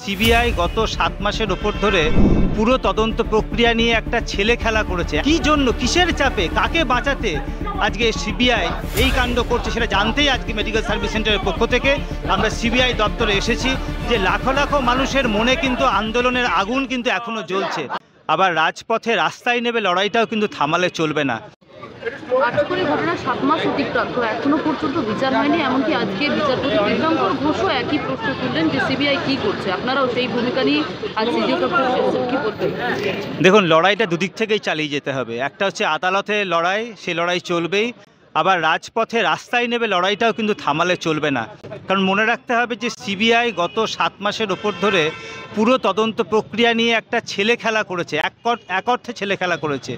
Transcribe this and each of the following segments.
CBI গত 7 মাসের ওপর ধরে পুরো তদন্ত প্রক্রিয়া নিয়ে একটা ছেলে খেলা করেছে। কি জন্য, কিসের চাপে, কাকে বাঁচাতে আজকে সিবিআই এই কাণ্ড করছে সেটা জানতেই আজকে মেডিকেল সার্ভিস সেন্টারের পক্ষ থেকে আমরা সিবিআই দপ্তরে এসেছি। যে লাখো লাখো মানুষের মনে কিন্তু আন্দোলনের আগুন কিন্তু এখনো জ্বলছে। আবার রাজপথে রাস্তায় নেবে লড়াইটাও কিন্তু থামালে চলবে না। আটকরি ঘটনা 7 মাস অতিক্রান্ত, এখনো পর্যন্ত বিচার হয়নি। এমনকি আজকে বিচারপতি দীপঙ্কর ঘোষও একই প্রশ্ন তুললেন যে সিবিআই কি করছে। আপনারাও সেই ভূমিকা নিয়ে আজ সিজিওকে কি বলবেন? দেখুন, লড়াইটা দুদিক থেকেই চালিয়ে যেতে হবে। একটা হচ্ছে আদালতে লড়াই, সেই লড়াই চলবেই। আবার রাজপথে রাস্তায় নেবে লড়াইটাও কিন্তু থামালে চলবে না। কারণ মনে রাখতে হবে যে সিবিআই গত 7 মাসের ওপর ধরে পুরো তদন্ত প্রক্রিয়া নিয়ে একটা ছেলে খেলা করেছে, এক অর্থে ছেলে খেলা করেছে।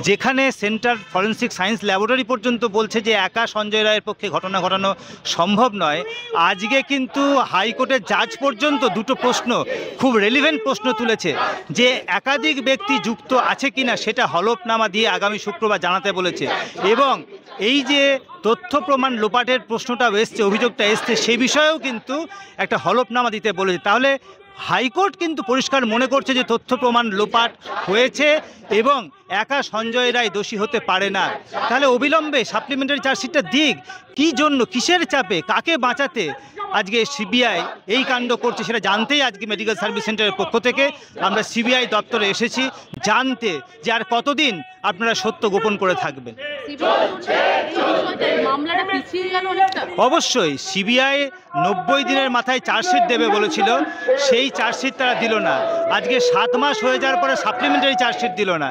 যেখানে সেন্টার ফরেন্সিক সায়েন্স ল্যাবরেটরি পর্যন্ত বলছে যে একা সঞ্জয় রায়ের পক্ষে ঘটনা ঘটানো সম্ভব নয়। আজকে কিন্তু হাইকোর্টের জাজ পর্যন্ত দুটো প্রশ্ন, খুব রেলিভেন্ট প্রশ্ন তুলেছে যে একাধিক ব্যক্তি যুক্ত আছে কিনা সেটা হলফনামা দিয়ে আগামী শুক্রবার জানাতে বলেছে। এবং এই যে তথ্য প্রমাণ লোপাটের প্রশ্নটা এসছে, অভিযোগটা এসছে, সেই বিষয়েও কিন্তু একটা হলফনামা দিতে বলেছে। তাহলে হাইকোর্ট কিন্তু পরিষ্কার মনে করছে যে তথ্য প্রমাণ লোপাট হয়েছে এবং একা সঞ্জয় রায় দোষী হতে পারে না। তাহলে অবিলম্বে সাপ্লিমেন্টারি চার্জশিটটা দিক। কী জন্য, কিসের চাপে, কাকে বাঁচাতে আজকে সিবিআই এই কাণ্ড করছে সেটা জানতেই আজকে মেডিকেল সার্ভিস সেন্টারের পক্ষ থেকে আমরা সিবিআই দপ্তরে এসেছি জানতে যে আর কতদিন আপনারা সত্য গোপন করে থাকবেন। অবশ্যই সিবিআই 90 দিনের মাথায় চার্জশিট দেবে বলেছিল, সেই চার্জশিট তারা দিল না। আজকে 7 মাস হয়ে যাওয়ার পরে সাপ্লিমেন্টারি চার্জশিট দিল না।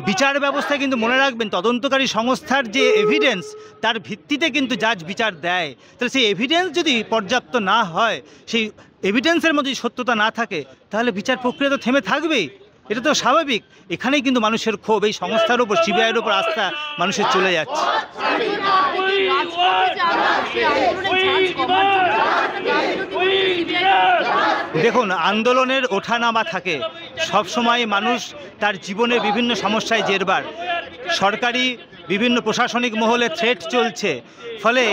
বিচার ব্যবস্থা কিন্তু মনে রাখবেন, তদন্তকারী সংস্থার যে এভিডেন্স তার ভিত্তিতে কিন্তু জাজ বিচার দেয়। তাহলে সেই এভিডেন্স যদি পর্যাপ্ত না হয়, সেই এভিডেন্সের মধ্যে সত্যতা না থাকে, তাহলে বিচার প্রক্রিয়া তো থেমে থাকবেই। এটা তো স্বাভাবিক। এখানেই কিন্তু মানুষের ক্ষোভ, এই সংস্থার উপর, সিবিআইয়ের উপর আস্থা মানুষের চলে যাচ্ছে। দেখুন, আন্দোলনের ওঠানামা থাকে সবসময়। মানুষ তার জীবনে বিভিন্ন সমস্যায় জেরবার, সরকারি বিভিন্ন প্রশাসনিক মহলে থ্রেট চলছে, ফলে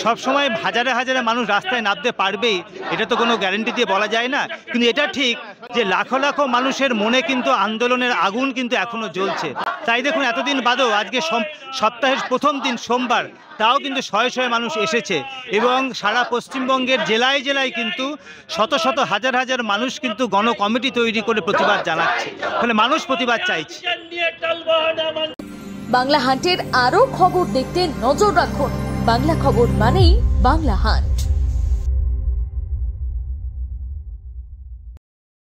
সবসময় হাজারে হাজারে মানুষ রাস্তায় নামতে পারবেই এটা তো কোনো গ্যারান্টি দিয়ে বলা যায় না। কিন্তু এটা ঠিক যে লাখো লাখো মানুষের মনে কিন্তু আন্দোলনের আগুন কিন্তু এখনও জ্বলছে। তাই দেখুন, এতদিন বাদেও আজকে সপ্তাহের প্রথম দিন সোমবার, তাও কিন্তু শয়ে শয়ে মানুষ এসেছে এবং সারা পশ্চিমবঙ্গের জেলায় জেলায় কিন্তু শত শত হাজার হাজার মানুষ কিন্তু গণ কমিটি তৈরি করে প্রতিবাদ জানাচ্ছে। ফলে মানুষ প্রতিবাদ চাইছে। বাংলা হান্টের আরও খবর দেখতে নজর রাখুন। বাংলা খবর মানেই বাংলা হান্ট।